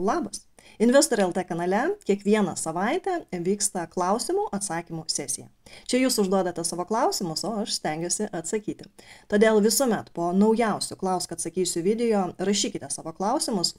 Labas. Investor LT kanale kiekvieną savaitę vyksta klausimų atsakymų sesija. Čia jūs užduodate savo klausimus, o aš stengiuosi atsakyti. Todėl visuomet po naujausių Klausk atsakysiu video rašykite savo klausimus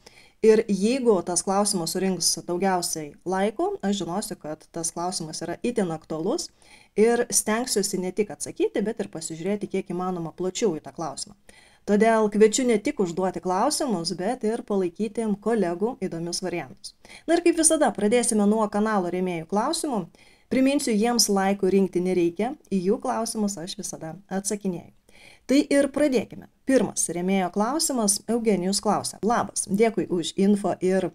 ir jeigu tas klausimas surinks daugiausiai laikų, aš žinosiu, kad tas klausimas yra itin aktualus ir stengsiuosi ne tik atsakyti, bet ir pasižiūrėti kiek įmanoma plačiau į tą klausimą. Todėl kviečiu ne tik užduoti klausimus, bet ir palaikyti kolegų įdomius variantus. Na ir kaip visada, pradėsime nuo kanalo rėmėjų klausimų. Priminsiu, jiems laikų rinkti nereikia, į jų klausimus aš visada atsakinėju. Tai ir pradėkime. Pirmas rėmėjo klausimas, Eugenijus klausia. Labas, dėkui už info ir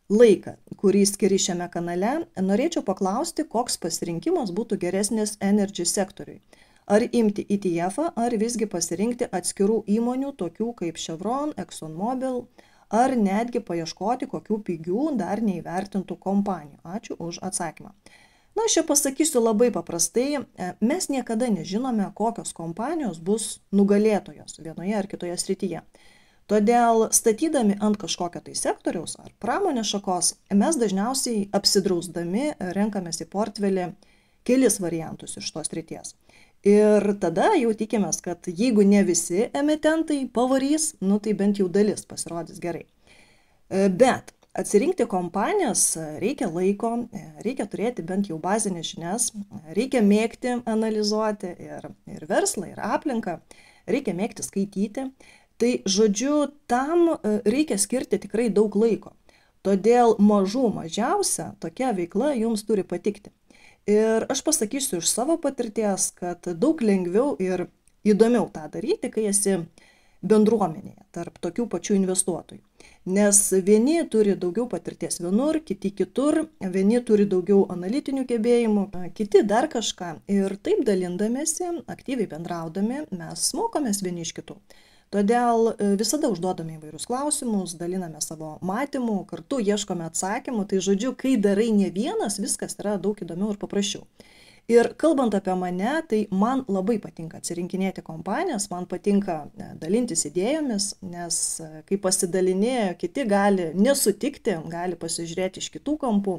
laiką, kurį skiri šiame kanale. Norėčiau paklausti, koks pasirinkimas būtų geresnis energy sektoriui. Ar imti ETF-ą, ar visgi pasirinkti atskirų įmonių, tokių kaip Chevron, ExxonMobil, ar netgi paieškoti kokių pigių, dar neįvertintų kompanijų. Ačiū už atsakymą. Na, aš čia pasakysiu labai paprastai, mes niekada nežinome, kokios kompanijos bus nugalėtojos vienoje ar kitoje srityje. Todėl statydami ant kažkokio tai sektoriaus ar pramonės šakos, mes dažniausiai apsidrausdami renkamės į portfelį kelis variantus iš tos srities. Ir tada jau tikimės, kad jeigu ne visi emitentai pavarys, tai bent jau dalis pasirodys gerai. Bet atsirinkti kompanijas reikia laiko, reikia turėti bent jau bazinės žinias, reikia mėgti analizuoti ir verslą, ir aplinką, reikia mėgti skaityti. Tai žodžiu, tam reikia skirti tikrai daug laiko. Todėl mažiausia tokia veikla jums turi patikti. Ir aš pasakysiu iš savo patirties, kad daug lengviau ir įdomiau tą daryti, kai esi bendruomenėje tarp tokių pačių investuotojų. Nes vieni turi daugiau patirties vienur, kiti kitur, vieni turi daugiau analitinių gebėjimų, kiti dar kažką. Ir taip dalindamėsi, aktyviai bendraudami, mes mokomės vieni iš kitų. Todėl visada užduodame įvairius klausimus, daliname savo matymų, kartu ieškome atsakymų. Tai žodžiu, kai darai ne vienas, viskas yra daug įdomiau ir paprasčiau. Ir kalbant apie mane, tai man labai patinka atsirinkinėti kompanijas, man patinka dalintis idėjomis, nes kai pasidalinė, kiti gali nesutikti, gali pasižiūrėti iš kitų kampų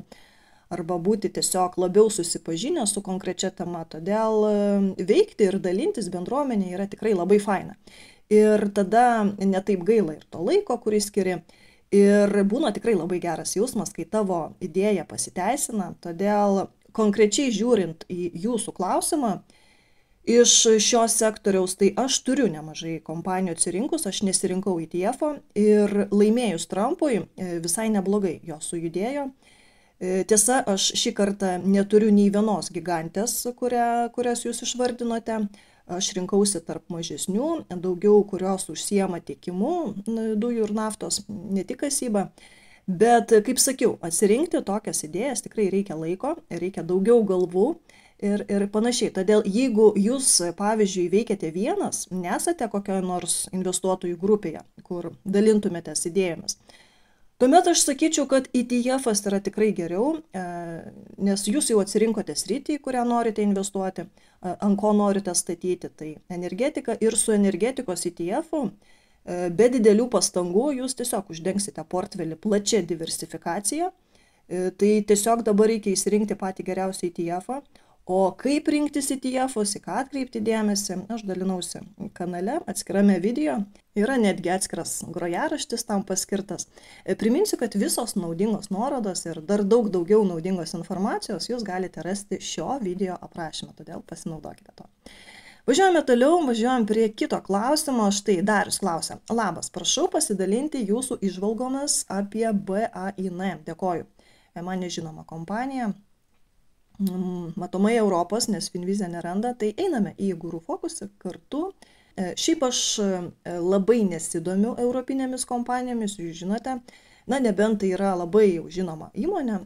arba būti tiesiog labiau susipažinę su konkrečia tema. Todėl veikti ir dalintis bendruomenė yra tikrai labai faina. Ir tada netaip gaila ir to laiko, kurį skiri. Ir būna tikrai labai geras jausmas, kai tavo idėja pasiteisina. Todėl konkrečiai žiūrint į jūsų klausimą, iš šios sektoriaus, tai aš turiu nemažai kompanijų atsirinkus, aš nesirinkau ETF-o ir laimėjus Trumpui visai neblogai jos sujudėjo. Tiesa, aš šį kartą neturiu nei vienos gigantės, kurias jūs išvardinote. Aš rinkausi tarp mažesnių, daugiau kurios užsiema tiekimu dujų ir naftos, ne tik kasyba. Bet, kaip sakiau, atsirinkti tokias idėjas tikrai reikia laiko, reikia daugiau galvų ir panašiai. Todėl, jeigu jūs, pavyzdžiui, veikiate vienas, nesate kokioje nors investuotojų grupėje, kur dalintumėtės idėjomis, tuomet aš sakyčiau, kad ETF-as yra tikrai geriau, nes jūs jau atsirinkote sritį, kurią norite investuoti, ant ko norite statyti, tai energetika ir su energetikos ETF-u be didelių pastangų jūs tiesiog uždengsite portfelį plačia diversifikacija, tai tiesiog dabar reikia įsirinkti patį geriausią ETF-ą. O kaip rinktis ETF-us, į ką atkreipti dėmesį, aš dalinausi kanale, atskirame video, yra netgi atskiras grojaraštis tam paskirtas. Priminsiu, kad visos naudingos nuorodos ir dar daugiau naudingos informacijos jūs galite rasti šio video aprašymą, todėl pasinaudokite to. Važiuojame toliau, važiuojam prie kito klausimo. Štai Darius klausia. Labas, prašau pasidalinti jūsų įžvalgomis apie BAIN. Dėkoju. Man nežinoma kompanija. Matomai Europos, nes Finvizija neranda, tai einame į Guru Focusą kartu. Šiaip aš labai nesidomiu europinėmis kompanijomis, jūs žinote, nebent tai yra labai jau žinoma įmonė,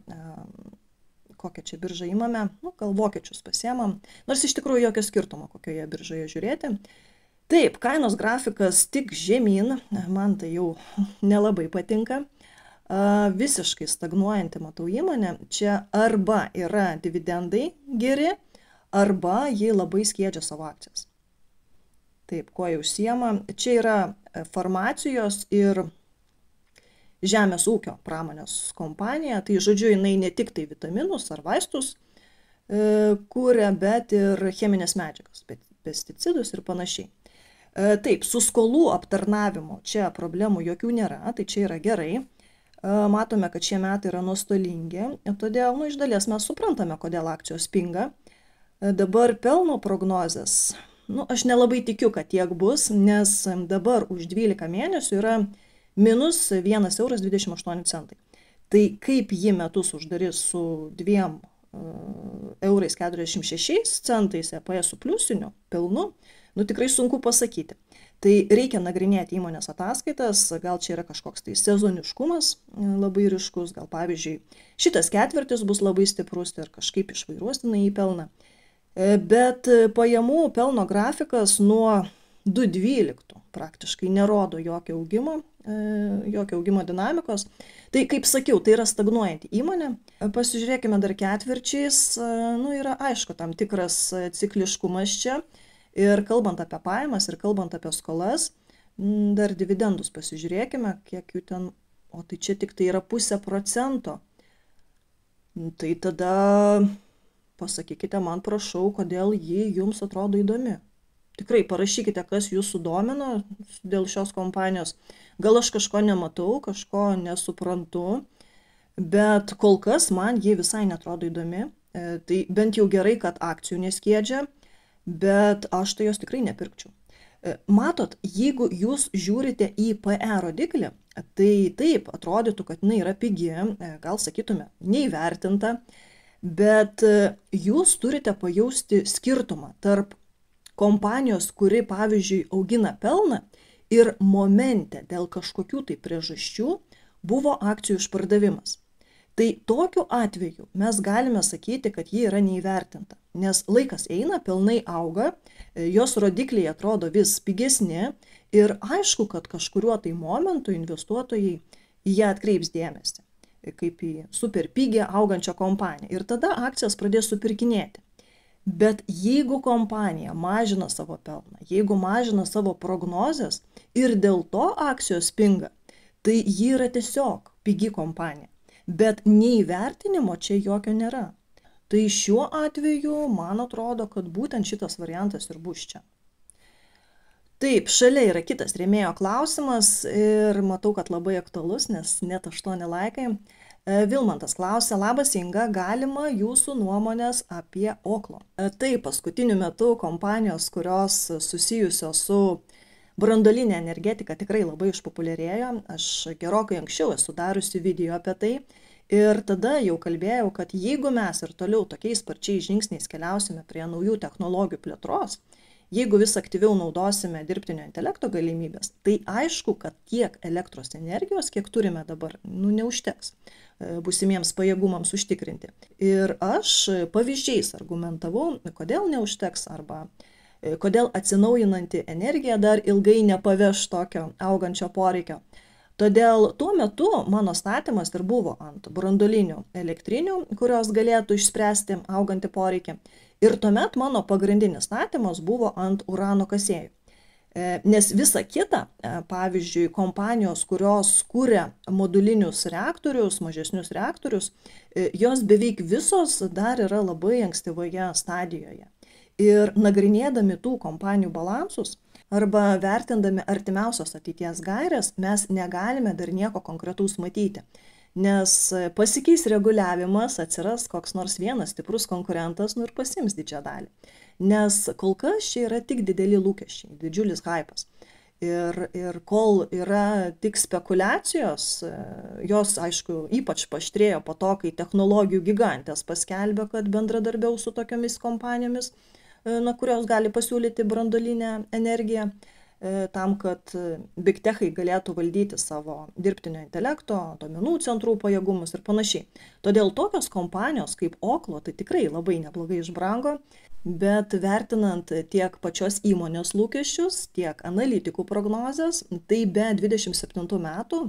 kokią čia biržą įmame, gal vokiečius pasiemam, nors iš tikrųjų jokio skirtumo, kokioje biržoje žiūrėti. Taip, kainos grafikas tik žemyn, man tai jau nelabai patinka. Visiškai stagnuojanti matau įmonę, čia arba yra dividendai geri, arba jie labai skiedžia savo akcijas. Taip, kuo jie užsiema. Čia yra farmacijos ir žemės ūkio pramonės kompanija, tai žodžiu, jinai ne tik tai vitaminus ar vaistus kūrė, bet ir cheminės medžiagas, pesticidus ir panašiai. Taip, su skolų aptarnavimu čia problemų jokių nėra, tai čia yra gerai. Matome, kad šie metai yra nuostolingi, todėl iš dalies mes suprantame, kodėl akcijos pinga. Dabar pelno prognozės, aš nelabai tikiu, kad tiek bus, nes dabar už 12 mėnesių yra minus 1,28 €. Tai kaip ji metus uždarys su 2,46 € EPS su pliusiniu pelnu, tikrai sunku pasakyti. Tai reikia nagrinėti įmonės ataskaitas, gal čia yra kažkoks tai sezoniškumas labai ryškus, gal pavyzdžiui šitas ketvirtis bus labai stiprus ir kažkaip išvairuostina į pelną. Bet pajamų pelno grafikas nuo 2,12 praktiškai nerodo jokio augimo dinamikos. Tai kaip sakiau, tai yra stagnuojanti įmonė. Pasižiūrėkime dar ketvirčiais, yra aišku tam tikras cikliškumas čia. Ir kalbant apie pajamas ir kalbant apie skolas, dar dividendus pasižiūrėkime, kiek jų ten, tai čia tik tai yra 0,5%. Tai tada pasakykite man, prašau, kodėl ji jums atrodo įdomi. Tikrai parašykite, kas jūs sudomino dėl šios kompanijos. Gal aš kažko nematau, kažko nesuprantu, bet kol kas man ji visai netrodo įdomi. Tai bent jau gerai, kad akcijų neskiedžia, bet aš tai jos tikrai nepirkčiau. Matot, jeigu jūs žiūrite į PE rodiklį, tai taip, atrodytų, kad jinai yra pigi, gal sakytume, neįvertinta, bet jūs turite pajausti skirtumą tarp kompanijos, kuri, pavyzdžiui, augina pelną ir momente dėl kažkokių tai priežasčių buvo akcijų išpardavimas. Tai tokiu atveju mes galime sakyti, kad ji yra neįvertinta, nes laikas eina, pelnai auga, jos rodikliai atrodo vis pigesni ir aišku, kad kažkuriuo tai momentu investuotojai į ją atkreips dėmesį, kaip į super pigią augančią kompaniją ir tada akcijas pradės supirkinėti. Bet jeigu kompanija mažina savo pelną, jeigu mažina savo prognozes ir dėl to akcijos pinga, tai ji yra tiesiog pigi kompanija. Bet neįvertinimo čia jokio nėra. Tai šiuo atveju man atrodo, kad būtent šitas variantas ir bus čia. Taip, šalia yra kitas rėmėjo klausimas ir matau, kad labai aktualus, nes net 8 laikai. Vilmantas klausia, labas Inga, galima jūsų nuomonės apie Oklo? Tai paskutiniu metu kompanijos, kurios susijusios su branduolinė energetika tikrai labai išpopuliarėjo. Aš gerokai anksčiau esu dariusi video apie tai ir tada jau kalbėjau, kad jeigu mes ir toliau tokiais sparčiais žingsniais keliausime prie naujų technologijų plėtros, jeigu vis aktyviau naudosime dirbtinio intelekto galimybės, tai aišku, kad tiek elektros energijos, kiek turime dabar, neužteks būsimiems pajėgumams užtikrinti. Ir aš pavyzdžiais argumentavau, kodėl neužteks arba kodėl atsinaujinanti energija dar ilgai nepaveš tokio augančio poreikio. Todėl tuo metu mano statymas ir buvo ant branduolinių elektrinių, kurios galėtų išspręsti augantį poreikį. Ir tuomet mano pagrindinis statymas buvo ant urano kasėjų. Nes visa kita, pavyzdžiui, kompanijos, kurios kūrė modulinius reaktorius, mažesnius reaktorius, jos beveik visos dar yra labai ankstyvoje stadijoje. Ir nagrinėdami tų kompanijų balansus arba vertindami artimiausios ateities gaires, mes negalime dar nieko konkretaus matyti. Nes pasikeis reguliavimas, atsiras koks nors vienas stiprus konkurentas, ir pasiims didžiąją dalį. Nes kol kas čia yra tik dideli lūkesčiai, didžiulis hypas. Ir kol yra tik spekulacijos, jos, aišku, ypač paaštrėjo po to, kai technologijų gigantės paskelbė, kad bendradarbiaus su tokiamis kompanijomis, kurios gali pasiūlyti branduolinę energiją, tam, kad big techai galėtų valdyti savo dirbtinio intelekto, duomenų centrų pajėgumus ir panašiai. Todėl tokios kompanijos kaip Oklo tai tikrai labai neblogai išbrango, bet vertinant tiek pačios įmonės lūkesčius, tiek analitikų prognozes, tai be 27 metų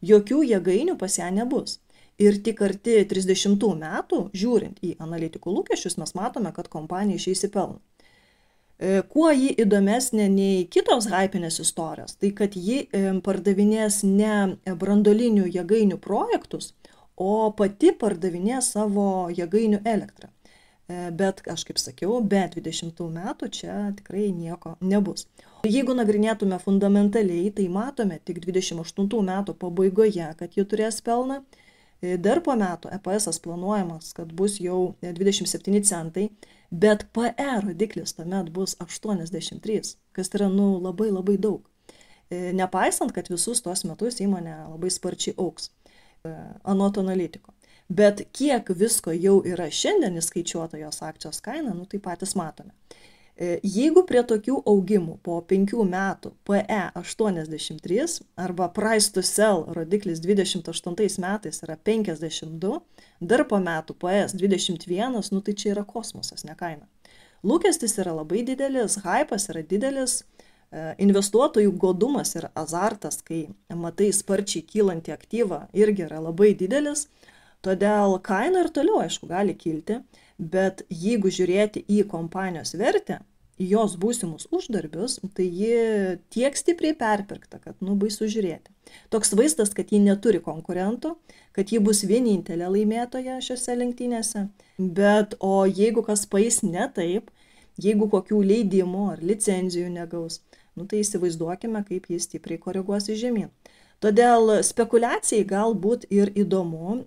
jokių jėgainių pas ją nebus. Ir tik arti 30 metų, žiūrint į analitikų lūkesčius, mes matome, kad kompanija išeis į pelną. Kuo ji įdomesnė nei kitos hypinės istorijos, tai kad ji pardavinės ne brandolinių jėgainių projektus, o pati pardavinės savo jėgainių elektrą. Bet, aš kaip sakiau, be 20 metų čia tikrai nieko nebus. Jeigu nagrinėtume fundamentaliai, tai matome tik 28 metų pabaigoje, kad ji turės pelną. Dar po metų EPS planuojamas, kad bus jau 27 centai, bet PE rodiklis tuomet bus 83, kas yra labai labai daug. Nepaisant, kad visus tuos metus įmonė labai sparčiai augs, anot analitiko. Bet kiek visko jau yra šiandien įskaičiuota jos akcijos kaina, tai patys matome. Jeigu prie tokių augimų po 5 metų PE 83 arba price to sell rodiklis 28 metais yra 52, dar po metų PS 21, tai čia yra kosmosas, ne kaina. Lūkestis yra labai didelis, hypas yra didelis, investuotojų godumas ir azartas, kai matai sparčiai kylantį aktyvą, irgi yra labai didelis, todėl kaina ir toliau, aišku, gali kilti, bet jeigu žiūrėti į kompanijos vertę, į jos būsimus uždarbius, tai ji tiek stipriai perpirkta, kad baisu žiūrėti. Toks vaizdas, kad ji neturi konkurentų, kad ji bus vienintelė laimėtoja šiose lenktynėse, bet o jeigu kas paeis ne taip, jeigu kokių leidimų ar licenzijų negaus, tai įsivaizduokime, kaip jis stipriai koreguos į žemyn. Todėl spekulacijai galbūt ir įdomu.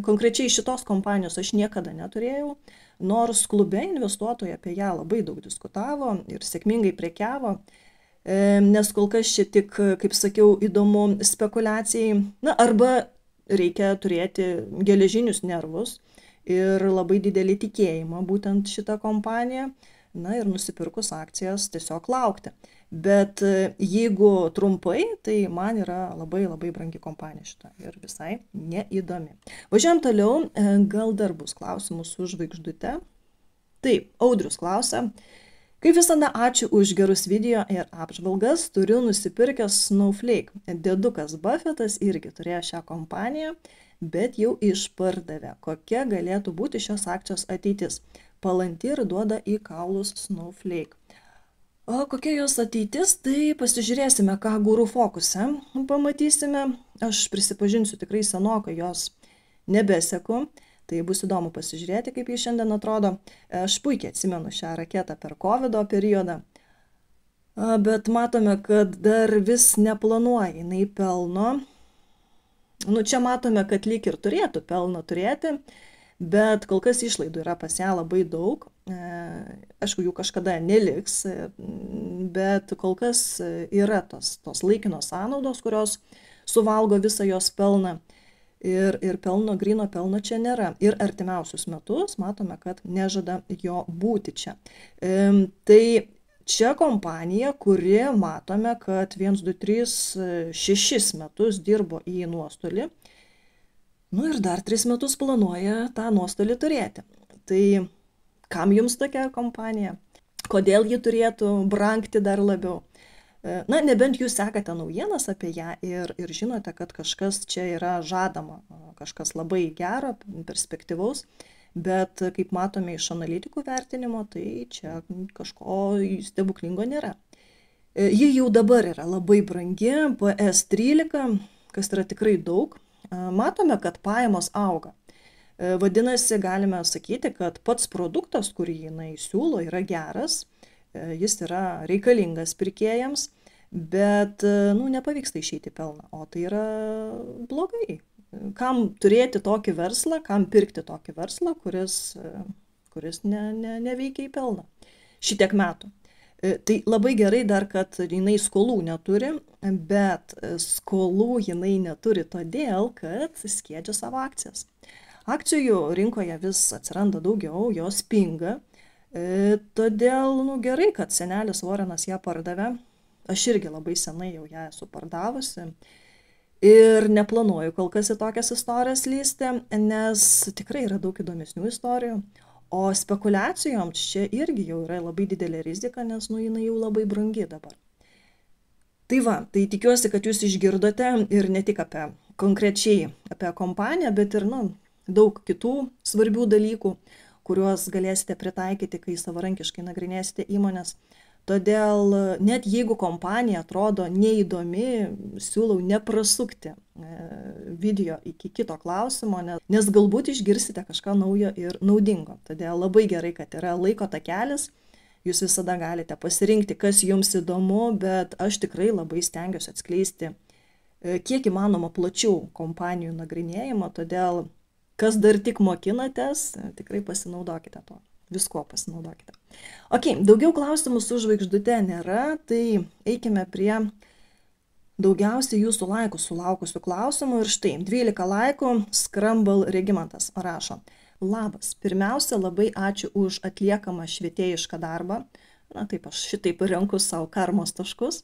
Konkrečiai šitos kompanijos aš niekada neturėjau, nors klube investuotojai apie ją labai daug diskutavo ir sėkmingai prekiavo, nes kol kas čia tik, kaip sakiau, įdomu spekulacijai, arba reikia turėti geležinius nervus ir labai didelį tikėjimą būtent šitą kompaniją, ir nusipirkus akcijas tiesiog laukti. Bet jeigu trumpai, tai man yra labai labai brangi kompanija šita ir visai neįdomi. Važiuojam toliau, gal dar bus klausimų su žvaigždute. Taip, Audrius klausia, kaip visada ačiū už gerus video ir apžvalgas, turiu nusipirkęs Snowflake. Dėdukas Buffettas irgi turėjo šią kompaniją, bet jau išpardavė. Kokia galėtų būti šios akcijos ateitis? Palanti ir duoda į kaulus Snowflake. O kokia jos ateitis, tai pasižiūrėsime, ką Guru Fokuse pamatysime. Aš prisipažinsiu, tikrai senokai jos nebeseku, tai bus įdomu pasižiūrėti, kaip jis šiandien atrodo. Aš puikiai atsimenu šią raketą per COVID periodą, bet matome, kad dar vis neplanuoja jinai pelno. Čia matome, kad lyg ir turėtų pelno turėti, bet kol kas išlaidų yra pas ją labai daug. Aišku, jų kažkada neliks, bet kol kas yra tos laikinos sąnaudos, kurios suvalgo visą jos pelną. Ir gryno pelno čia nėra. Ir artimiausius metus matome, kad nežada jo būti čia. Tai čia kompanija, kuri matome, kad 1, 2, 3, 6 metus dirbo į nuostolį. Ir dar 3 metus planuoja tą nuostolį turėti. Tai kam jums tokia kompanija? Kodėl ji turėtų brangti dar labiau? Nebent jūs sekate naujienas apie ją ir žinote, kad kažkas čia yra žadama, kažkas labai gero, perspektyvaus, bet kaip matome iš analitikų vertinimo, tai čia kažko stebuklingo nėra. Ji jau dabar yra labai brangi, PS 13, kas yra tikrai daug. Matome, kad pajamos auga. Vadinasi, galime sakyti, kad pats produktas, kurį jinai siūlo, yra geras, jis yra reikalingas pirkėjams, bet nepavyksta išeiti pelną, o tai yra blogai. Kam turėti tokį verslą, kam pirkti tokį verslą, kuris neveikia į pelną šitiek metų. Tai labai gerai dar, kad jinai skolų neturi, bet skolų jinai neturi todėl, kad skiedžia savo akcijas. Akcijų rinkoje vis atsiranda daugiau, jos pinga, todėl gerai, kad senelis Warrenas ją pardavė. Aš irgi labai senai jau ją esu pardavusi ir neplanuoju kol kas į tokias istorijas lysti, nes tikrai yra daug įdomesnių istorijų. O spekulacijoms čia irgi jau yra labai didelė rizika, nes jinai jau labai brangi dabar. Tai tikiuosi, kad jūs išgirdote ir ne tik konkrečiai apie kompaniją, bet ir daug kitų svarbių dalykų. kuriuos galėsite pritaikyti, kai savarankiškai nagrinėsite įmonės. Todėl net jeigu kompanija atrodo neįdomi, siūlau neprasukti video iki kito klausimo, nes galbūt išgirsite kažką naujo ir naudingo. Todėl labai gerai, kad yra laiko takelis, jūs visada galite pasirinkti, kas jums įdomu, bet aš tikrai labai stengiuosi atskleisti kiek įmanoma plačiau kompanijų nagrinėjimo, todėl kas dar tik mokinatės, tikrai pasinaudokite to. Visko pasinaudokite. Ok, daugiau klausimų su žvaigždute nėra, tai eikime prie daugiausiai jūsų laikų sulaukusių klausimų. Ir štai, 12 laikų, Scramble Regimantas rašo. Labas, pirmiausia, labai ačiū už atliekamą švietėjišką darbą. Na taip, aš šitaip renku savo karmos taškus.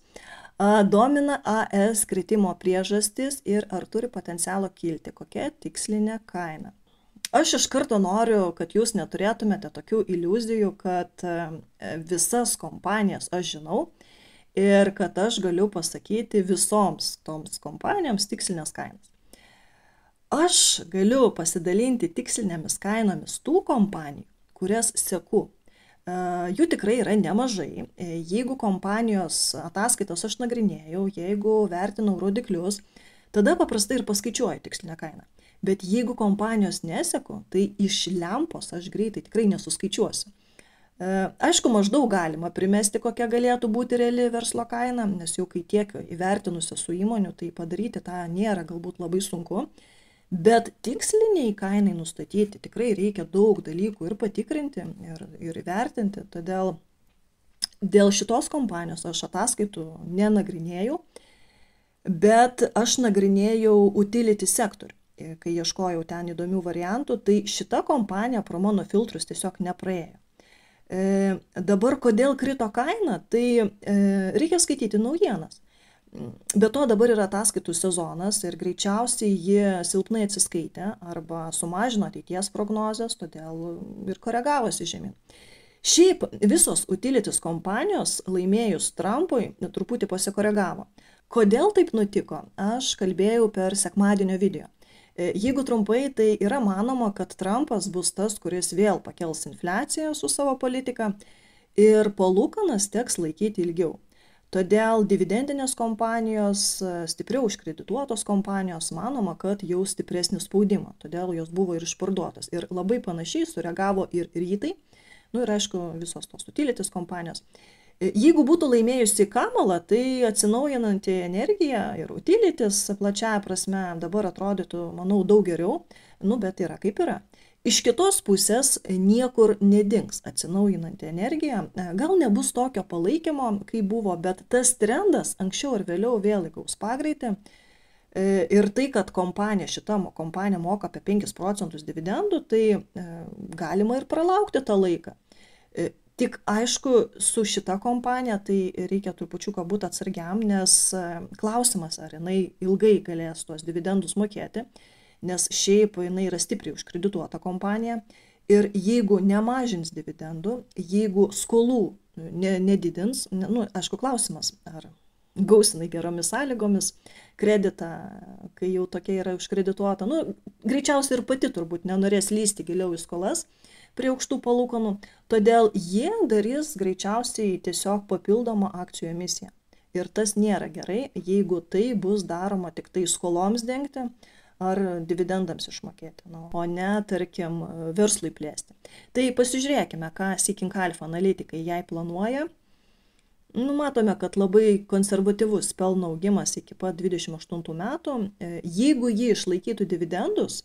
Domina AS kritimo priežastis ir ar turi potencialo kilti, kokia tikslinė kaina. Aš iš karto noriu, kad jūs neturėtumėte tokių iliuzijų, kad visas kompanijas aš žinau ir kad aš galiu pasakyti visoms toms kompanijoms tikslinės kainas. Aš galiu pasidalinti tikslinėmis kainomis tų kompanijų, kurias seku. Jų tikrai yra nemažai. Jeigu kompanijos ataskaitos aš nagrinėjau, jeigu vertinau rodiklius, tada paprastai ir paskaičiuoju tikslinę kainą. Bet jeigu kompanijos neseku, tai iš lempos aš greitai tikrai nesuskaičiuosiu. Aišku, maždaug galima primesti, kokia galėtų būti reali verslo kaina, nes jau kai tiek įvertinusi su įmonių, tai padaryti tą nėra galbūt labai sunku. Bet tiksliniai kainai nustatyti tikrai reikia daug dalykų ir patikrinti, ir įvertinti. Todėl dėl šitos kompanijos aš ataskaitų nenagrinėjau, bet aš nagrinėjau utility sektorių. Kai ieškojau ten įdomių variantų, tai šita kompanija pro mano filtrus tiesiog nepraėjo. Dabar kodėl krito kaina, tai reikia skaityti naujienas. Be to dabar yra ataskaitų sezonas ir greičiausiai jie silpnai atsiskaitė arba sumažino ateities prognozes, todėl ir koregavosi žemyn. Šiaip visos utilities kompanijos laimėjus Trumpui truputį pasikoregavo. Kodėl taip nutiko? Aš kalbėjau per sekmadienio video. Jeigu trumpai, tai yra manoma, kad Trumpas bus tas, kuris vėl pakels infliaciją su savo politika ir palūkanas teks laikyti ilgiau. Todėl dividendinės kompanijos, stipriau užkredituotos kompanijos, manoma, kad jau stipresnį spaudimą, todėl jos buvo ir išparduotos. Ir labai panašiai sureagavo ir rytai, ir aišku, visos tos utilities kompanijos. Jeigu būtų laimėjusi Kamala, tai atsinaujinanti energija ir utilities plačiaja prasme dabar atrodytų, manau, daug geriau, bet yra kaip yra. Iš kitos pusės niekur nedings atsinaujinanti energija, gal nebus tokio palaikymo, kaip buvo, bet tas trendas anksčiau ir vėliau vėl įgaus pagreitį. Ir tai, kad šita kompanija moka apie 5% dividendų, tai galima ir pralaukti tą laiką. Tik aišku, su šita kompanija tai reikia trupučiuką būti atsargiam, nes klausimas, ar jinai ilgai galės tuos dividendus mokėti, nes šiaip jinai yra stipriai užkredituota kompanija ir jeigu nemažins dividendų, jeigu skolų nedidins, aišku klausimas, ar gaus jinai geromis sąlygomis kreditą, kai jau tokia yra užkredituota, greičiausiai ir pati turbūt nenorės lysti giliau į skolas, prie aukštų palūkanų, todėl jie darys greičiausiai tiesiog papildomą akcijų emisiją. Ir tas nėra gerai, jeigu tai bus daroma tik tai skoloms dengti ar dividendams išmokėti, o ne, tarkim, verslui plėsti. Tai pasižiūrėkime, ką Seeking Alpha analitikai jai planuoja. Matome, kad labai konservatyvus pelno augimas iki pat 28 metų. Jeigu ji išlaikytų dividendus,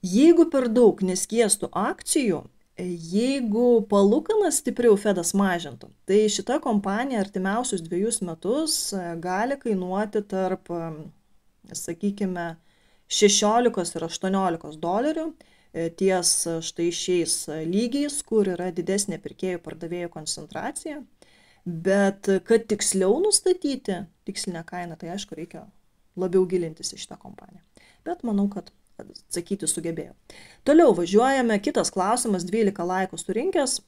jeigu per daug neskiestų akcijų, jeigu palūkanas stipriau Fedas mažintų, tai šita kompanija artimiausius 2 metus gali kainuoti tarp, sakykime, 16 ir 18 dolerių ties štai šiais lygiais, kur yra didesnė pirkėjų pardavėjų koncentracija. Bet kad tiksliau nustatyti tikslinę kainą, tai aišku reikia labiau gilintis į šitą kompaniją. Bet manau, kad atsakyti sugebėjau. Toliau važiuojame, kitas klausimas, 12 laikų surinkęs.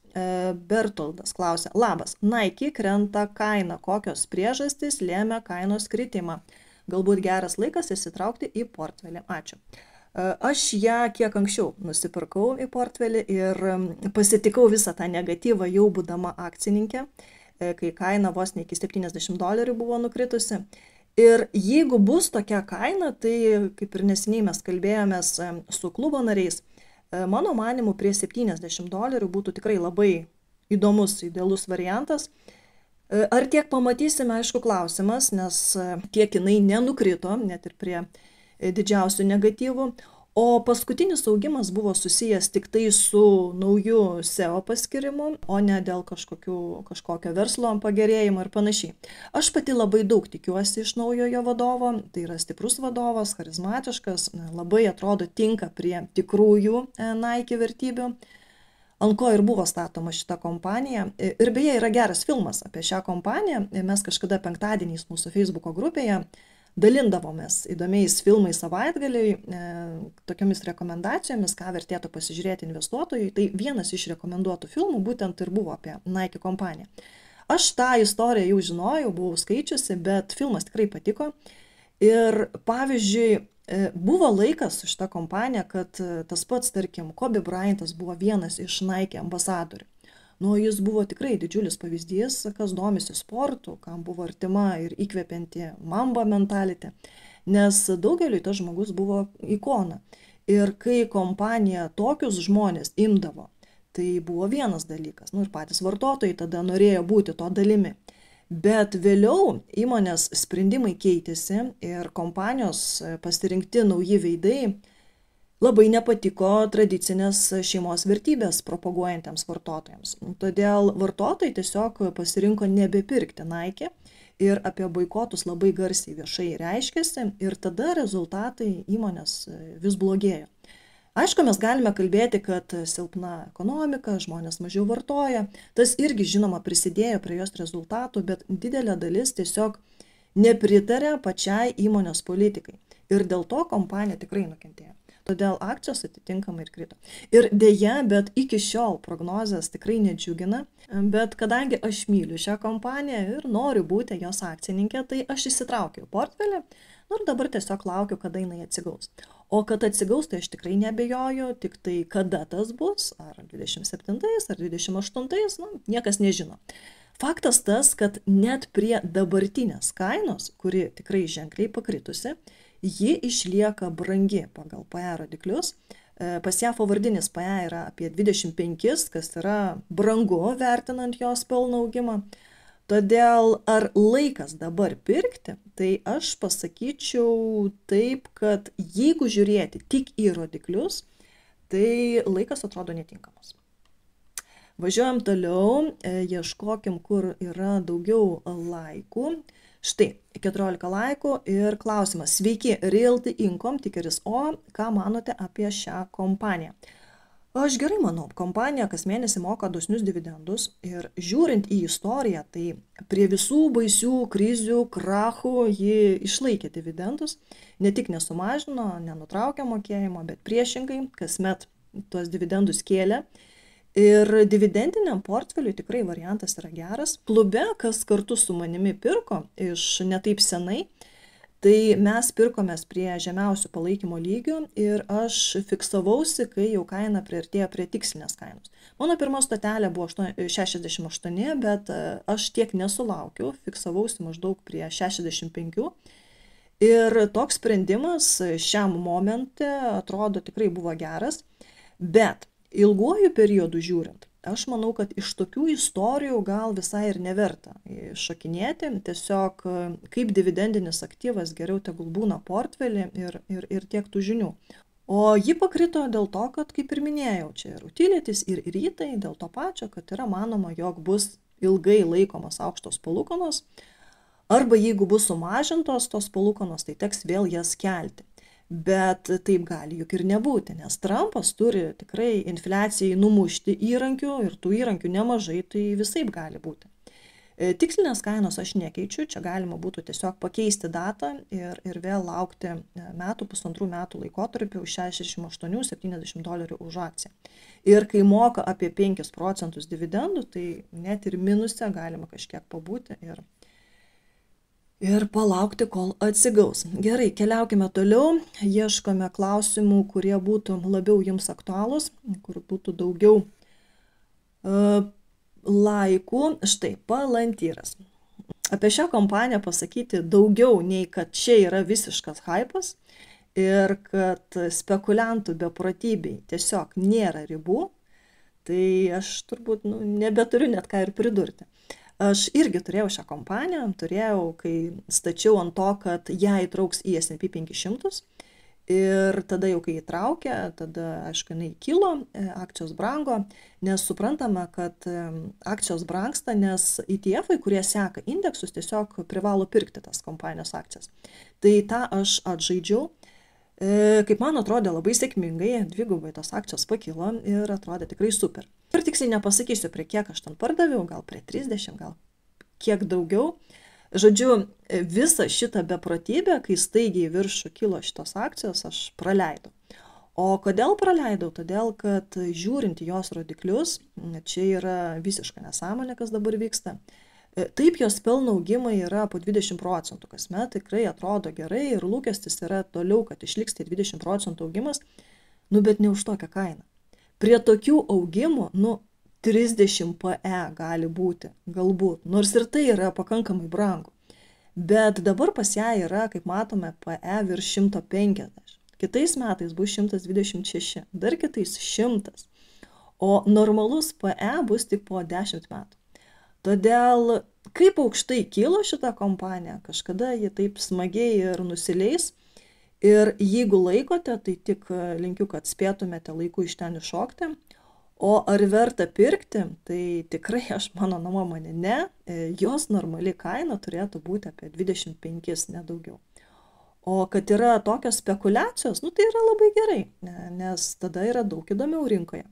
Bertoldas klausia, labas, Nike krenta kaina, kokios priežastys lėmė kainos kritimą? Galbūt geras laikas įsitraukti į portfelį. Ačiū. Aš ją kiek anksčiau nusipirkau į portfelį ir pasitikau visą tą negatyvą jau būdama akcininkė, kai kaina vos ne iki $70 buvo nukritusi. Ir jeigu bus tokia kaina, tai kaip ir neseniai mes kalbėjomės su klubo nariais, mano manimu prie $70 būtų tikrai labai įdomus, idealus variantas. Ar tiek pamatysime, aišku, klausimas, nes tiek jinai nenukrito, net ir prie didžiausių negatyvų, o paskutinis augimas buvo susijęs tik tai su nauju SEO paskirimu, o ne dėl kažkokio verslo pagerėjimo ir panašiai. Aš pati labai daug tikiuosi iš naujojo vadovo, tai yra stiprus vadovas, charizmatiškas, labai atrodo tinka prie tikrųjų Nike vertybių, ant ko ir buvo statoma šita kompanija. Ir beje, yra geras filmas apie šią kompaniją. Mes kažkada penktadieniais mūsų Facebooko grupėje dalindavomės įdomiais filmais savaitgaliai, tokiamis rekomendacijomis, ką vertėtų pasižiūrėti investuotojai. Tai vienas iš rekomenduotų filmų būtent ir buvo apie Nike kompaniją. Aš tą istoriją jau žinojau, buvau skaičiusi, bet filmas tikrai patiko. Ir pavyzdžiui, buvo laikas su šita kompanija, kad tas pats, tarkim, Kobe Bryantas buvo vienas iš Nike ambasadorių. Nu, jis buvo tikrai didžiulis pavyzdys, kas domisi sportu, kam buvo artima ir įkvepianti Mamba mentality, nes daugeliui tas žmogus buvo ikona. Ir kai kompanija tokius žmonės imdavo, tai buvo vienas dalykas. Nu, ir patys vartotojai tada norėjo būti to dalimi. Bet vėliau įmonės sprendimai keitėsi ir kompanijos pasirinkti nauji veidai labai nepatiko tradicinės šeimos vertybės propaguojantiems vartotojams. Todėl vartotojai tiesiog pasirinko nebepirkti Nike ir apie boikotus labai garsiai viešai reiškėsi ir tada rezultatai įmonės vis blogėjo. Aišku, mes galime kalbėti, kad silpna ekonomika, žmonės mažiau vartoja, tas irgi žinoma prisidėjo prie jos rezultatų, bet didelė dalis tiesiog nepritarė pačiai įmonės politikai ir dėl to kompanija tikrai nukentėjo. Todėl akcijos atitinkamai ir krito. Ir dėja, bet iki šiol prognozės tikrai nedžiugina, bet kadangi aš myliu šią kompaniją ir noriu būti jos akcininkė, tai aš įsitraukiau portfelį, ir dabar tiesiog laukiu, kada jinai atsigaus. O kad atsigaus, tai aš tikrai nebejoju, tik tai kada tas bus, ar 27, ar 28, niekas nežino. Faktas tas, kad net prie dabartinės kainos, kuri tikrai ženkliai pakritusi, ji išlieka brangi pagal PE rodiklius. Pas ją vardinis PE yra apie 25, kas yra brangu vertinant jos pelno augimą. Todėl ar laikas dabar pirkti, tai aš pasakyčiau taip, kad jeigu žiūrėti tik į rodiklius, tai laikas atrodo netinkamas. Važiuojam toliau, ieškokim, kur yra daugiau laikų. Štai, 14 laikų ir klausimas. Sveiki, Realty Income, tikeris O, ką manote apie šią kompaniją? Aš gerai manau, kompanija kas mėnesį moka dosnius dividendus ir žiūrint į istoriją, tai prie visų baisių krizių, krachų ji išlaikė dividendus, ne tik nesumažino, nenutraukė mokėjimo, bet priešingai, kasmet tuos dividendus kėlė. Ir dividendiniam portfeliui tikrai variantas yra geras. Klube, kas kartu su manimi pirko iš netaip senai, tai mes pirkomės prie žemiausių palaikymo lygių ir aš fiksavausi, kai jau kaina priartėjo prie tikslinės kainos. Mano pirma stotelė buvo 68, bet aš tiek nesulaukiau, fiksavausi maždaug prie 65. Ir toks sprendimas šiam momente atrodo tikrai buvo geras, bet ilguoju periodu žiūrint, aš manau, kad iš tokių istorijų gal visai ir neverta šokinėti, tiesiog kaip dividendinis aktyvas geriau tegul būna portfelį ir tiek tų žinių. O ji pakrito dėl to, kad, kaip ir minėjau, čia ir utilities, ir rytai, dėl to pačio, kad yra manoma, jog bus ilgai laikomas aukštos palūkanos, arba jeigu bus sumažintos tos palūkanos, tai teks vėl jas kelti. Bet taip gali juk ir nebūti, nes Trumpas turi tikrai infliacijai numušti įrankių ir tų įrankių nemažai, tai visaip gali būti. Tikslinės kainos aš nekeičiu, čia galima būtų tiesiog pakeisti datą ir vėl laukti pusantrų metų laikotarpį už $68–70 už akciją. Ir kai moka apie 5% dividendų, tai net ir minuse galima kažkiek pabūti ir palaukti, kol atsigaus. Gerai, keliaukime toliau, ieškome klausimų, kurie būtų labiau jums aktualūs, kur būtų daugiau laikų. Štai, Palantyras. Apie šią kompaniją pasakyti daugiau nei kad čia yra visiškas hypas ir kad spekuliantų beprotybei tiesiog nėra ribų, tai aš turbūt nebeturiu net ką ir pridurti. Aš irgi turėjau šią kompaniją, kai stačiau ant to, kad ją įtrauks į S&P 500 ir tada jau kai įtraukė, tada aišku, jinai kilo, akcijos brango, nes suprantame, kad akcijos brangsta, nes ETF-ai, kurie seka indeksus, tiesiog privalo pirkti tas kompanijos akcijas. Tai tą aš atžaidžiau. Kaip man atrodė labai sėkmingai, dvigubai tos akcijos pakilo ir atrodė tikrai super. Ir tiksliai nepasakysiu, prie kiek aš ten pardaviau, gal prie 30, gal kiek daugiau. Žodžiu, visą šitą beprotybę, kai staigiai į viršų kilo šitos akcijos, aš praleidau. O kodėl praleidau? Todėl, kad žiūrint į jos rodiklius, čia yra visiška nesąmonė, kas dabar vyksta. Taip, jos pelno augimai yra po 20% kasmet, tikrai atrodo gerai ir lūkestis yra toliau, kad išliks tai 20% augimas, bet ne už tokią kainą. Prie tokių augimų, 30 PE gali būti, galbūt, nors ir tai yra pakankamai brangu. Bet dabar pas ją yra, kaip matome, PE virš 150. Kitais metais bus 126, dar kitais 100. O normalus PE bus tik po 10 metų. Todėl, kaip aukštai kilo šita kompanija, kažkada ji taip smagiai ir nusileis. Ir jeigu laikote, tai tik linkiu, kad spėtumėte laiku iš ten iššokti. O ar verta pirkti, tai tikrai mano nuomonė ne, jos normali kaina turėtų būti apie 25, nedaugiau. O kad yra tokios spekulacijos, tai yra labai gerai, nes tada yra daug įdomiau rinkoje.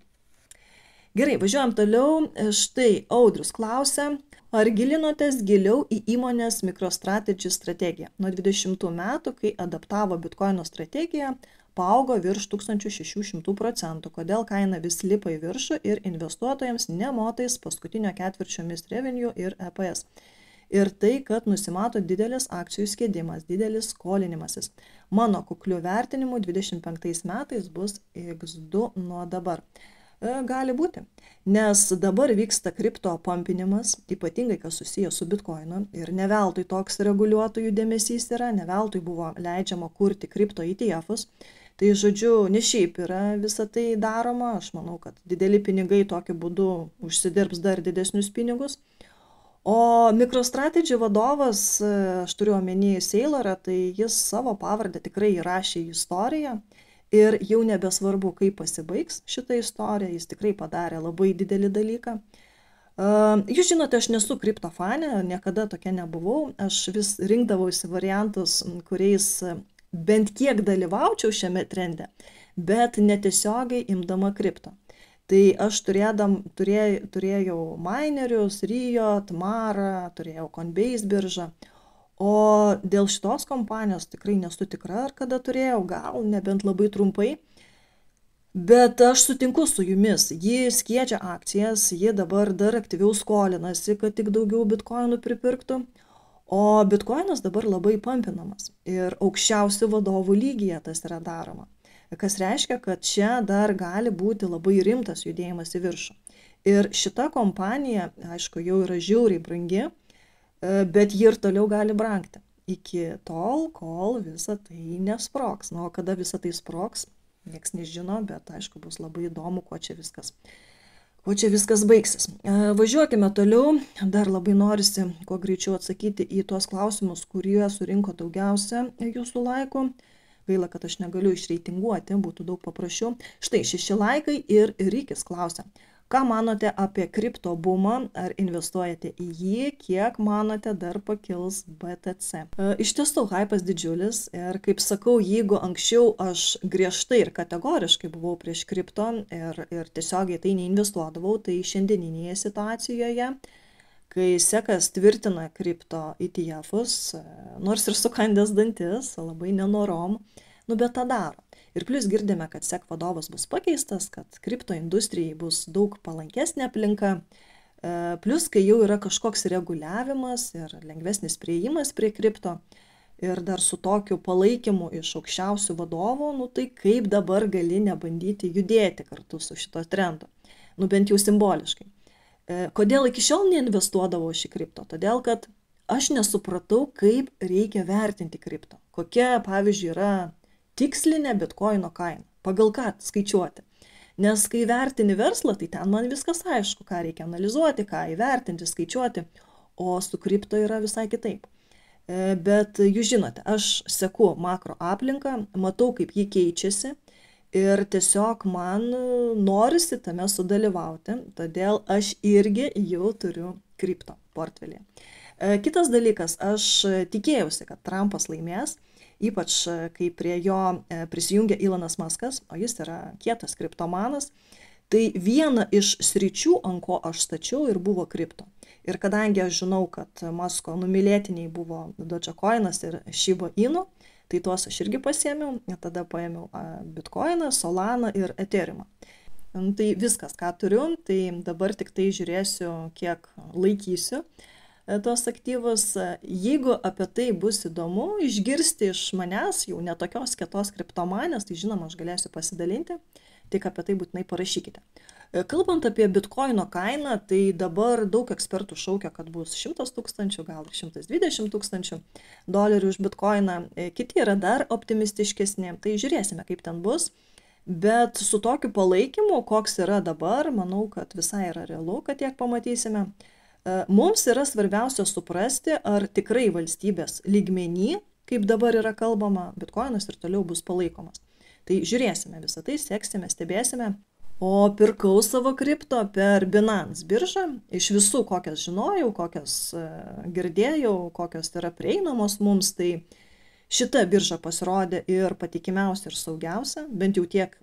Gerai, važiuojam toliau. Štai Audrius klausia, ar gilinotės giliau į įmonės MicroStrategy strategiją? Nuo 20 metų, kai adaptavo Bitcoino strategiją, paaugo virš 1600%, kodėl kaina vis lipa į viršų ir investuotojams nemotais paskutinio ketvirčio missed revenue ir EPS. Ir tai, kad nusimato didelis akcijų skėdimas, didelis skolinimasis. Mano kuklių vertinimų 25 metais bus X2 nuo dabar. Gali būti, nes dabar vyksta kripto pampinimas, ypatingai kas susijęs su Bitcoinu, ir ne veltui toks reguliuotojų dėmesys yra, ne veltui buvo leidžiama kurti kripto ETF-us. Tai žodžiu, ne šiaip yra visa tai daroma, aš manau, kad dideli pinigai tokiu būdu užsidirbs dar didesnius pinigus. O MicroStrategy vadovas, aš turiu omeny Saylorą, tai jis savo pavardę tikrai įrašė į istoriją ir jau nebesvarbu, kaip pasibaigs šitą istoriją, jis tikrai padarė labai didelį dalyką. Jūs žinote, aš nesu kripto fanė, niekada tokia nebuvau, aš vis rinkdavausi variantus, kuriais bent kiek dalyvaučiau šiame trende, bet netiesiogiai imdama kripto. Tai aš turėjau minerius, Riot, Mara, turėjau Coinbase biržą, o dėl šitos kompanijos tikrai nesu tikra, ar kada turėjau, gal nebent labai trumpai, bet aš sutinku su jumis, ji skiedžia akcijas, ji dabar dar aktyviau skolinasi, kad tik daugiau bitkoinų pripirktų. O bitkoinas dabar labai pampinamas ir aukščiausių vadovų lygyje tas yra daroma, kas reiškia, kad čia dar gali būti labai rimtas judėjimas į viršų. Ir šita kompanija, aišku, jau yra žiauriai brangi, bet ji ir toliau gali brangti iki tol, kol visa tai nesprogs. O kada visa tai sprogs, nieks nežino, bet aišku, bus labai įdomu, kuo čia viskas baigsis. Važiuokime toliau, dar labai norisi kuo greičiau atsakyti į tuos klausimus, kurie surinko daugiausia jūsų laikų. Gaila, kad aš negaliu išreitinguoti, būtų daug paprasčiau. Štai 6 laikai ir Rykis klausia, ką manote apie kripto bumą, ar investuojate į jį, kiek manote dar pakils BTC. Iš tiesų, hypas didžiulis ir kaip sakau, jeigu anksčiau aš griežtai ir kategoriškai buvau prieš kripto ir tiesiogiai tai neinvestuodavau, tai šiandieninėje situacijoje, kai sekas tvirtina kripto ETF-us, nors ir sukandęs dantis, labai nenorom, bet tą daro. Ir plus girdime, kad SEC vadovas bus pakeistas, kad kripto industrijai bus daug palankesnė aplinka. Plius, kai jau yra kažkoks reguliavimas ir lengvesnis priėjimas prie kripto ir dar su tokiu palaikymu iš aukščiausių vadovų, tai kaip dabar gali nebandyti judėti kartu su šito trendu, bent jau simboliškai. Kodėl iki šiol neinvestuodavau šį kripto? Todėl, kad aš nesupratau, kaip reikia vertinti kripto. Kokia, pavyzdžiui, yra tikslinė bitkoino kaina, pagal ką skaičiuoti. Nes kai vertini verslą, tai ten man viskas aišku, ką reikia analizuoti, ką įvertinti, skaičiuoti, o su kripto yra visai kitaip. Bet jūs žinote, aš seku makro aplinką, matau, kaip ji keičiasi ir tiesiog man norisi tame sudalyvauti, todėl aš irgi jau turiu kripto portfelį. Kitas dalykas, aš tikėjausi, kad Trumpas laimės, ypač kai prie jo prisijungė Elonas Muskas, o jis yra kietas kriptomanas, tai viena iš sričių, ant ko aš stačiau, ir buvo kripto. Ir kadangi aš žinau, kad Musko numylėtiniai buvo Dogecoinas ir Shiba Inu, tai tuos aš irgi pasiėmiau, tada paėmiau Bitcoiną, Solaną ir Ethereumą. Tai viskas, ką turiu, tai dabar tik tai žiūrėsiu, kiek laikysiu tos aktyvus. Jeigu apie tai bus įdomu išgirsti iš manęs, jau netokios kietos kriptomanės, tai žinoma, aš galėsiu pasidalinti, tik apie tai būtinai parašykite. Kalbant apie bitkoino kainą, tai dabar daug ekspertų šaukia, kad bus 100 000, gal ir 120 000 dolerių už bitkoiną. Kiti yra dar optimistiškesni, tai žiūrėsime, kaip ten bus. Bet su tokiu palaikymu, koks yra dabar, manau, kad visai yra realu, kad tiek pamatysime. Mums yra svarbiausia suprasti, ar tikrai valstybės lygmenį, kaip dabar yra kalbama, bitkoinas ir toliau bus palaikomas. Tai žiūrėsime visą tai, seksime, stebėsime. O pirkau savo kripto per Binance biržą, iš visų, kokias žinojau, kokias girdėjau, kokios yra prieinamos mums, tai šita birža pasirodė ir patikimiausia, ir saugiausia, bent jau tiek,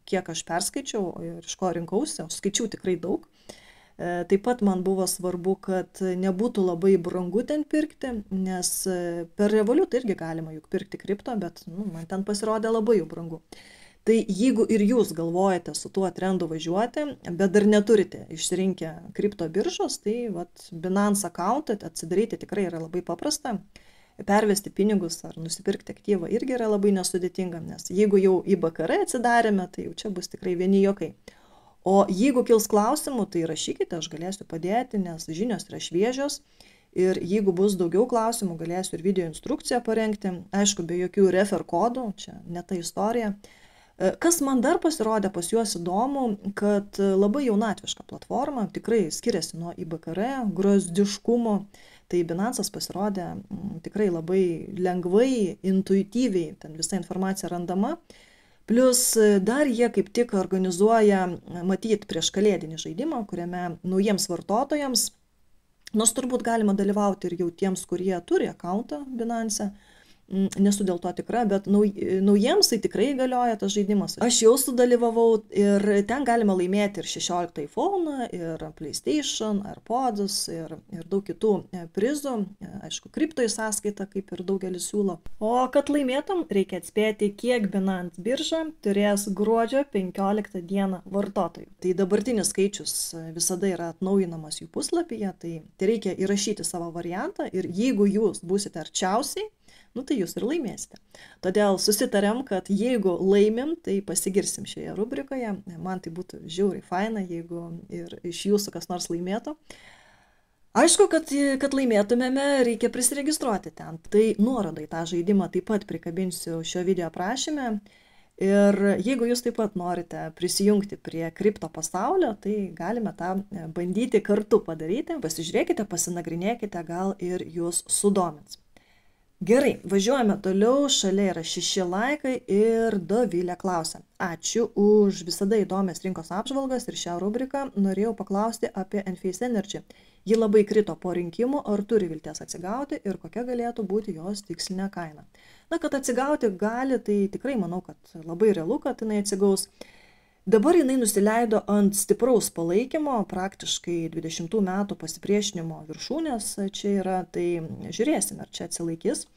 kiek aš perskaičiau ir iš ko rinkausi, skaičiau tikrai daug. Taip pat man buvo svarbu, kad nebūtų labai brangu ten pirkti, nes per Revolut irgi galima juk pirkti kripto, bet man ten pasirodė labai jau brangu. Tai jeigu ir jūs galvojate su tuo trendu važiuoti, bet dar neturite išsirinkę kripto biržos, tai Binance accountą atsidaryti tikrai yra labai paprasta. Pervesti pinigus ar nusipirkti aktyvą irgi yra labai nesudėtinga, nes jeigu jau į BKR atsidarėme, tai jau čia bus tikrai vieni juokai. O jeigu kils klausimų, tai rašykite, aš galėsiu padėti, nes žinios yra šviežios. Ir jeigu bus daugiau klausimų, galėsiu ir video instrukciją parengti. Aišku, be jokių refer kodų, čia ne ta istorija. Kas man dar pasirodė pas juos įdomu, kad labai jaunatviška platforma, tikrai skiriasi nuo IBKR, grozdiškumo. Tai Binance'as pasirodė tikrai labai lengvai, intuityviai, ten visa informacija randama. Plius dar jie kaip tik organizuoja, matyt, prieš kalėdinį žaidimą, kuriame naujiems vartotojams, nors turbūt galima dalyvauti ir jau tiems, kurie turi accountą Binance, nesu dėl to tikra, bet naujiems tai tikrai galioja tas žaidimas. Aš jau sudalyvavau ir ten galima laimėti ir 16 iPhone, ir PlayStation, AirPods, ir daug kitų prizų. Aišku, kripto į sąskaitą, kaip ir daugelis siūlo. O kad laimėtum, reikia atspėti, kiek Binance birža turės gruodžio 15 dieną vartotojų. Tai dabartinis skaičius visada yra atnaujinamas jų puslapyje, tai reikia įrašyti savo variantą ir jeigu jūs būsite arčiausiai, tai jūs ir laimėsite. Todėl susitarėm, kad jeigu laimim, tai pasigirsim šioje rubrikoje. Man tai būtų žiauriai faina, jeigu ir iš jūsų kas nors laimėtų. Aišku, kad laimėtumėme, reikia prisiregistruoti ten. Tai nuorodą į tą žaidimą taip pat prikabinsiu šio video aprašyme. Ir jeigu jūs taip pat norite prisijungti prie kripto pasaulio, tai galime tą bandyti kartu padaryti. Pasižiūrėkite, pasinagrinėkite, gal ir jūs sudomins. Gerai, važiuojame toliau, šalia yra 6 laikai ir Dovilė klausia. Ačiū už visada įdomias rinkos apžvalgas ir šią rubriką norėjau paklausti apie Enphase Energy. Ji labai krito po rinkimų, ar turi vilties atsigauti ir kokia galėtų būti jos tikslinė kaina. Kad atsigauti gali, tai tikrai manau, kad labai realu, kad jinai atsigaus. Dabar jinai nusileido ant stipraus palaikymo, praktiškai 20 metų pasipriešinimo viršūnės čia yra, tai žiūrėsime, ar čia atsilaikys.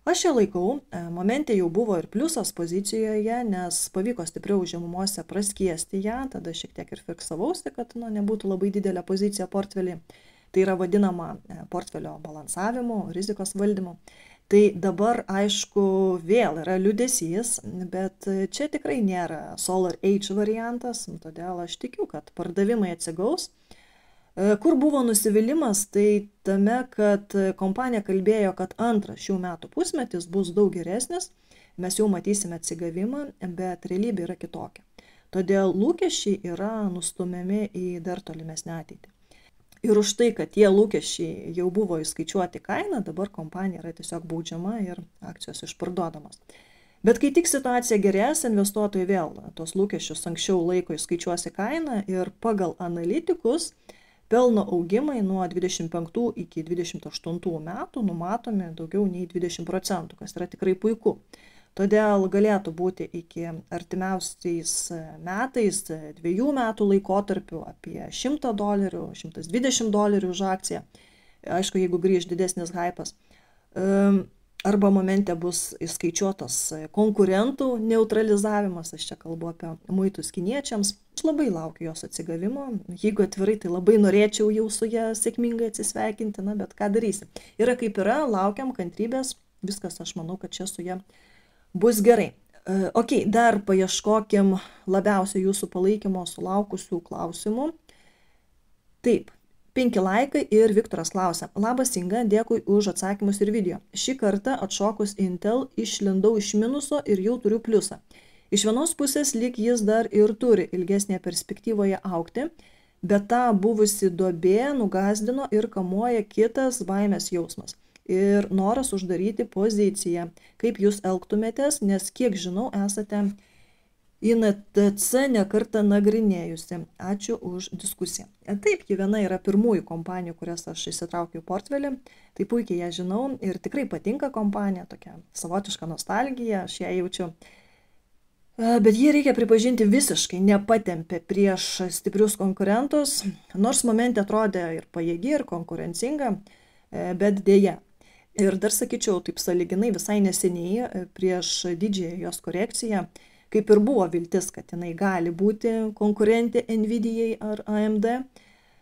Aš ją laikau, momente jau buvo ir pliusas pozicijoje, nes pavyko stipriau žemumose praskiesti ją, tada šiek tiek ir fiksavausi, kad nebūtų labai didelė pozicija portfelį. Tai yra vadinama portfelio balansavimu, rizikos valdymu. Tai dabar, aišku, vėl yra liūdesys, bet čia tikrai nėra Solar Age variantas, todėl aš tikiu, kad pardavimai atsigaus. Kur buvo nusivylimas, tai tame, kad kompanija kalbėjo, kad antras šių metų pusmetis bus daug geresnis, mes jau matysime atsigavimą, bet realybė yra kitokia. Todėl lūkesčiai yra nustumiami į dar tolimesnę ateitį. Ir už tai, kad tie lūkesčiai jau buvo įskaičiuoti kainą, dabar kompanija yra tiesiog baudžiama ir akcijos išparduodamos. Bet kai tik situacija gerės, investuotojai vėl tos lūkesčius anksčiau laiko įskaičiuosi kainą ir pagal analitikus pelno augimai nuo 25 iki 28 metų numatomi daugiau nei 20%, kas yra tikrai puiku. Todėl galėtų būti iki artimiausiais metais, 2 metų laikotarpiu apie $100, $120 už akciją. Aišku, jeigu grįž didesnis hypas. Arba momente bus įskaičiuotas konkurentų neutralizavimas, aš čia kalbu apie muitus kiniečiams. Aš labai laukiu jos atsigavimo, jeigu atvirai, tai labai norėčiau jau su ją sėkmingai atsisveikinti, bet ką darysi. Yra kaip yra, laukiam kantrybės, viskas aš manau, kad čia su ją bus gerai. Ok, dar paieškokim labiausiai jūsų palaikymo sulaukusių klausimų. Taip. 5 laikai ir Viktoras klausia. Labas Inga, dėkui už atsakymus ir video. Šį kartą atšokus Intel išlindau iš minuso ir jau turiu pliusą. Iš vienos pusės lyg jis dar ir turi ilgesnėje perspektyvoje augti, bet tą buvusi duobė nugazdino ir kamuoja kitas baimės jausmas. Ir noras uždaryti poziciją. Kaip jūs elgtumėtės, nes kiek žinau, esate INTC nekartą nagrinėjusi. Ačiū už diskusiją. Taip, ji viena yra pirmųjų kompanijų, kurias aš įsitraukiau į portfelį. Tai puikiai ją žinau ir tikrai patinka kompanija, tokia savotiška nostalgija, aš ją jaučiu. Bet jį reikia pripažinti visiškai nepatempė prieš stiprius konkurentus, nors momente atrodė ir pajėgi, ir konkurencinga, bet dėja. Ir dar sakyčiau, taip sąlyginai visai neseniai prieš didžiąją jos korekciją, kaip ir buvo viltis, kad jinai gali būti konkurentė Nvidiai ar AMD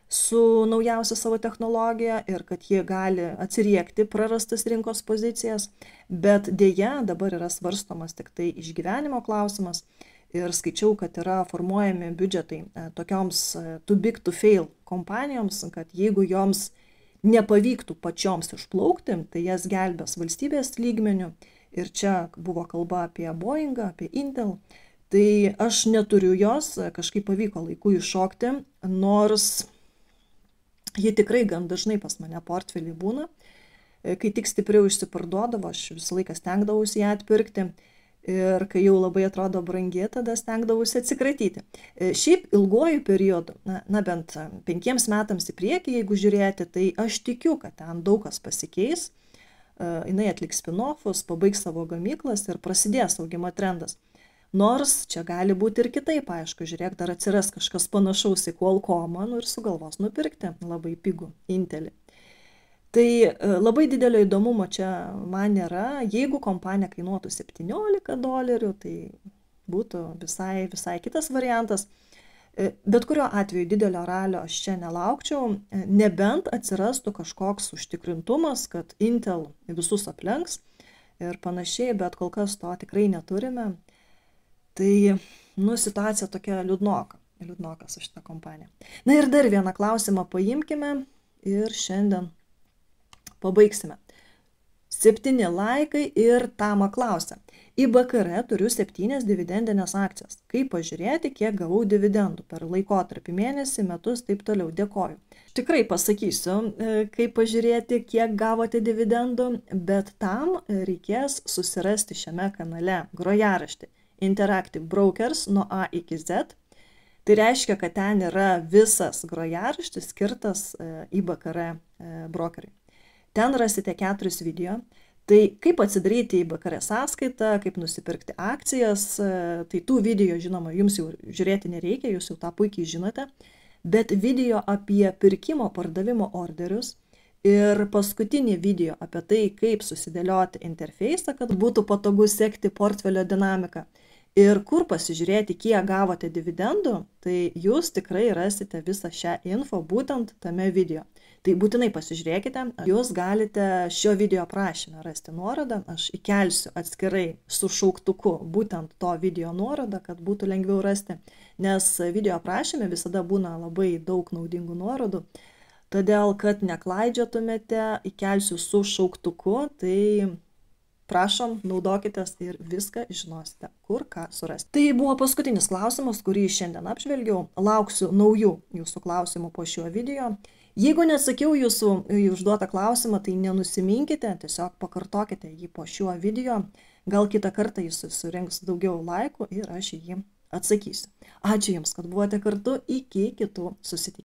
su naujausia savo technologija ir kad jie gali atsiriekti prarastas rinkos pozicijas, bet dėja dabar yra svarstomas tik tai išgyvenimo klausimas ir skaičiau, kad yra formuojami biudžetai tokioms too big to fail kompanijoms, kad jeigu joms nepavyktų pačioms išplaukti, tai jas gelbės valstybės lygmenių. Ir čia buvo kalba apie Boeingą, apie Intel. Tai aš neturiu jos, kažkaip pavyko laiku iššokti, nors ji tikrai gan dažnai pas mane portfelį būna. Kai tik stipriau išsiparduodavo, aš visą laiką stengdavausi ją atpirkti. Ir kai jau labai atrodo brangi, tada stengdavausi atsikratyti. Šiaip ilguoju periodu, bent 5 metams į priekį, jeigu žiūrėti, tai aš tikiu, kad ten daug kas pasikeis. Jinai atliks spin-offus, pabaigs savo gamyklas ir prasidės augimo trendas. Nors čia gali būti ir kitaip, aišku, žiūrėk, dar atsiras kažkas panašaus į Qualcommą ir sugalvos nupirkti labai pigų Intelį. Tai labai didelio įdomumo čia man nėra. Jeigu kompanija kainuotų $17, tai būtų visai kitas variantas. Bet kuriuo atveju didelio ralio aš čia nelaukčiau, nebent atsirastų kažkoks užtikrintumas, kad Intel visus aplenks ir panašiai, bet kol kas to tikrai neturime. Tai, situacija tokia liūdnoka su šitą kompaniją. Na ir dar vieną klausimą paimkime ir šiandien pabaigsime. 7 laikai ir Tama klausia. Į BKR turiu 7 dividendinės akcijas. Kaip pažiūrėti, kiek gavau dividendų per laikotarpį mėnesį, metus, taip toliau. Dėkoju. Tikrai pasakysiu, kaip pažiūrėti, kiek gavote dividendų, bet tam reikės susirasti šiame kanale grojaraštį Interactive Brokers nuo A iki Z. Tai reiškia, kad ten yra visas grojaraštis skirtas į BKR brokeriui. Ten rasite 4 video. Tai kaip atsidaryti į BKR sąskaitą, kaip nusipirkti akcijas, tai tų video, žinoma, jums jau žiūrėti nereikia, jūs jau tą puikiai žinote, bet video apie pirkimo, pardavimo orderius, Ir paskutinį video apie tai, kaip susidėlioti interfeisą, kad būtų patogu sekti portfelio dinamiką ir kur pasižiūrėti, kiek gavote dividendų, tai jūs tikrai rasite visą šią info būtent tame video. Tai būtinai pasižiūrėkite, jūs galite šio video aprašyme rasti nuorodą, aš įkelsiu atskirai su šauktuku būtent to video nuorodą, kad būtų lengviau rasti, nes video aprašyme visada būna labai daug naudingų nuorodų. Todėl, kad neklaidžiotumėte, įkelsiu su šauktuku, tai prašom, naudokitės ir viską žinosite, kur ką surasti. Tai buvo paskutinis klausimas, kurį šiandien apžvelgiau. Lauksiu naujų jūsų klausimų po šiuo video. Jeigu neatsakiau jūsų į užduotą klausimą, tai nenusiminkite, tiesiog pakartokite jį po šiuo video. Gal kitą kartą jis surinks daugiau laikų ir aš jį atsakysiu. Ačiū Jums, kad buvote kartu, iki kitų susitikimų.